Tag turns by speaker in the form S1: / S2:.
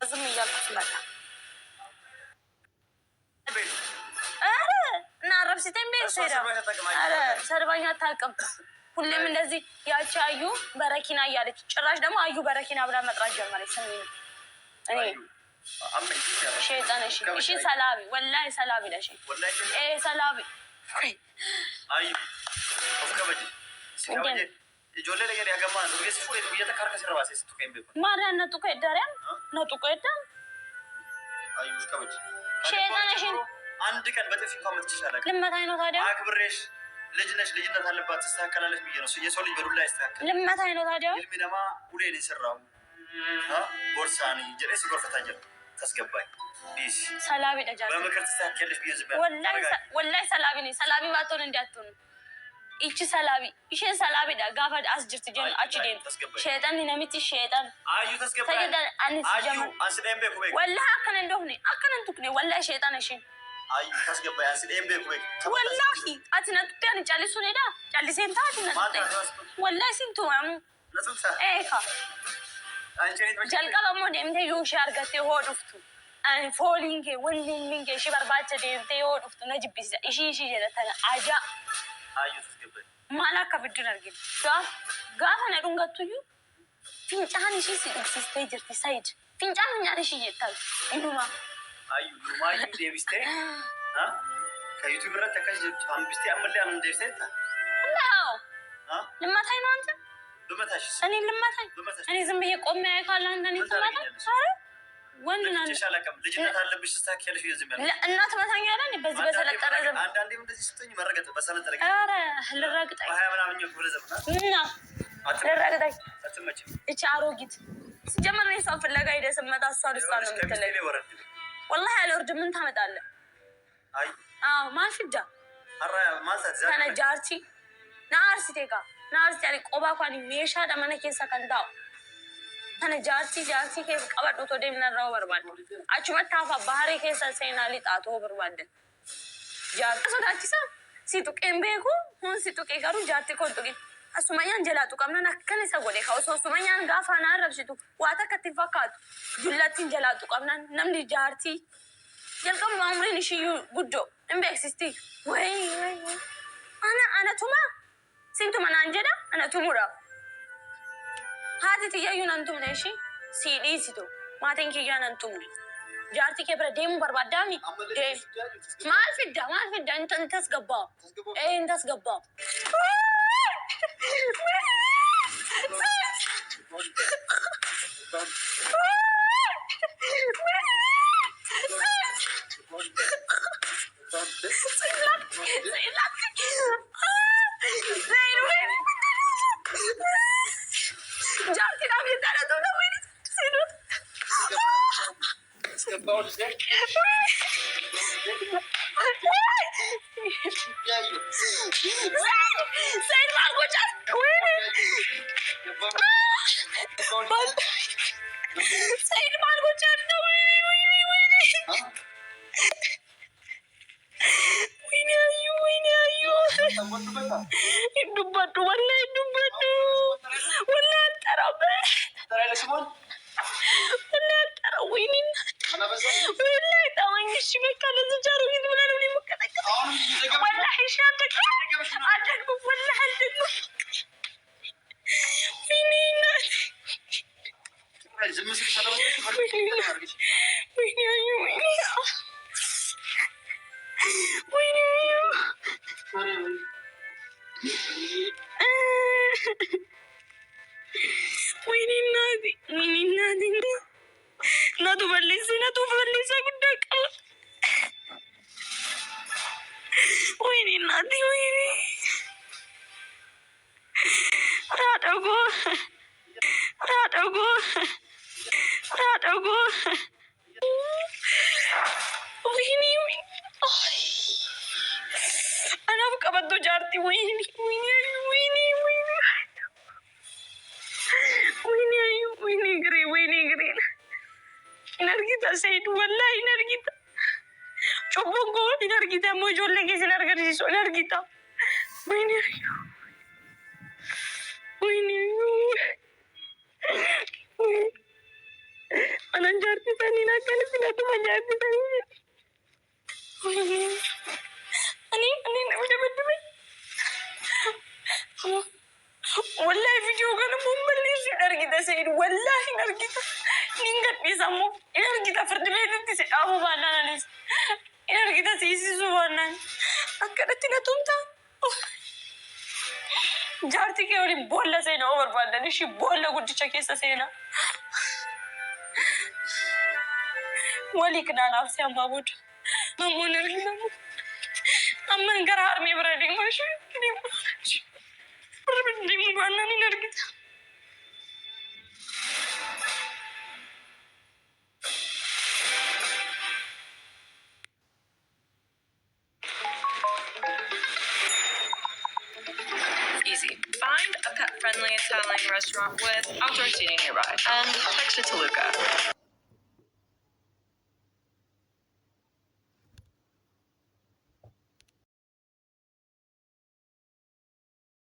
S1: ዝም እያልኩት መጣ። እና ረብሲቴን ቤት ሄዳ ሰርባኛ አታውቅም። ሁሌም እንደዚህ ያቺ አዩ በረኪና እያለች ጭራሽ ደግሞ አዩ በረኪና ብላ መጥራት ጀመረች። ስሚ እኔ ሸይጣን እሺ ሰላቢ ወላሂ ሰላቢ ለሽ ሰላቢ አዩ ማርያ ነጡቆ ይዳሪያ ነጡቆ ይዳን ሸይጣን እሺ አንድ ቀን በጥፊ እንኳን መትችሻለህ። ልመታኝ ነው ታዲያ? አክብሬሽ ልጅ ነሽ፣ ልጅነት አለባት ትስተካከላለች ብዬ ነው። የሰው ልጅ በዱላ ይስተካከል። ልመታኝ ነው ታዲያ? ልሚነማ ሁሌ ሰራው ቦርሳኒ ጀሬስ ጎርፈታኝ ተስገባኝ ቢስ ሰላቢ ደጃ በመከር ተስተካከለች ብዬ ዝም ወላሂ ሰላቢ ነኝ። ሰላቢ ባትሆን እንዲያትሆን ይቺ ሰላቢ ይሄን ሰላቢ ዳ ጋፋድ አስጅርት ጀን አችዴን ሸይጣን ነሚት ሸይጣን አዩ ተስገባኝ አንስ ጀመር አንስደም በኩ ወላሂ አከነ እንደሆነ አከነ እንቱክ ነው ወላሂ ሸይጣን እሺ አዩ ተስገባኝ አንስደም በኩ ወላሂ አትነጥያን ጫሊሱ ነዳ ጫሊሴን ታትነጥ ወላሂ ሲንቱ ማሙ ኤካ jalqaba immoo deemtee yoo ishee argattee hoo dhuftu fooliin kee wanni kee ishee barbaacha deemtee yoo dhuftu na jibbisiisa ishii jedhatan ajaa maal akka fidduun argina gaafa na dhungattuyyuu fincaan ishii si dhugsiistee jirti sayid fincaan nyaata ishii jettan inuma durumaayyu deebistee ከዩቱብ irratti akkas jettu hambistee ammallee anan deebistee ልማታኝ ነው አንተ እኔ ልማታኝ እኔ ዝም ብዬ ቆሜ አይካለ አንተ ነኝ ተማታ አረ ወንድና ልጅነት አለብሽ ተስተካከለሽ ይዝም ያለ እናት መታኛ አይደል በዚህ በሰለጠረ ዘመን አንዳንዴም እንደዚህ ስትኝ መረገጥ በሰለጠረ አረ ልረግጠኝ አያ ምናምን ነው ብለ ዘመን እና ልረግጠኝ አትመጭ እቺ አሮጊት ሲጀመር ነው ሰው ፍለጋ ሄደ ስመጣ አሳር ውስጥ ነው የምትለኝ والله አልወርድ ምን ታመጣለህ አይ አዎ ማሽጃ አራ ማንሳት ተነጃርቺ ናርሲ ቴጋ ናርሲ ያሪ ቆባ ኳኒ ሜሻ ደመነ ኬሳ ከንዳው ተነጃርቺ ኬስ ቀበዶ ቶ ደምናራው በርባል አቹ መታፋ ባህሪ ኬሳ ሰይናሊ ጣቶ በርባል ጃርቺ ሶዳቺሳ ሲጡ ቀምቤኩ ሁን ሲጡ ቀጋሩ ጃርቲ ኮንጡቂ አሱማያን ጀላጡ ቀምና ከነ ሰጎዴ ካውሶ ሱማያን ጋፋና ረብሽቱ ዋታ ከትፋካቱ ጁላቲን ጀላጡ ቀምና ነምዲ ጃርቲ ጀልቀም ማምሪን እሺ ጉዶ እምበክሲስቲ ወይ አና ቱማ ሲንቱ ማናንጀዳ አና ቱሙራ ሃቲ ትያዩን አንቱም ነሽ ሲዲ ሲቶ ማቴን ኪያን አንቱም ጃርቲ ከብረ ደም በርባዳሚ ማልፍዳ እንተስ ገባ እንተስ ገባ Dubbaddu wallahi dubbaddu wallahi tarabe taray lesmon wallahi tarawinin wallahi tawangish bekale zjaru gidula ነው ሊመከተከ wallahi ሻተከ አደግ wallahi አደግ ወይኔና ዝምስል ሰለበች ወይኔ ناتو بلسي قدك ويني نادي ويني رادوغو ويني انا بقى بدو جارتي ويني قري نرجيتا سيد والله نرجيتا شوفونكو نرجيتا موجود لك سنرجع نرجيتا وين
S2: Anan jaartii sanii nakkan filatuma jaartii sanii. Ani nama dabaddabay. Wallahi video kana mumballeessu argita Sayyid. Wallahi argita. Nin gadhiisamu in argita fardi beetetti si dhaabu baannaan anis. In argita siisisu baannaan. Akkanatti na tumtaa. Jaartii kee waliin boolla seenaa oo barbaadan ishii boolla guddicha keessa seenaa. Wali kanaanaaf si ammaa booda. Namoonni arginamu. Amman gara harmee bira deemaa ishee. Deemu baannaan hin argita.
S3: Easy. Find a pet-friendly Italian restaurant with outdoor seating nearby and text it to Luca.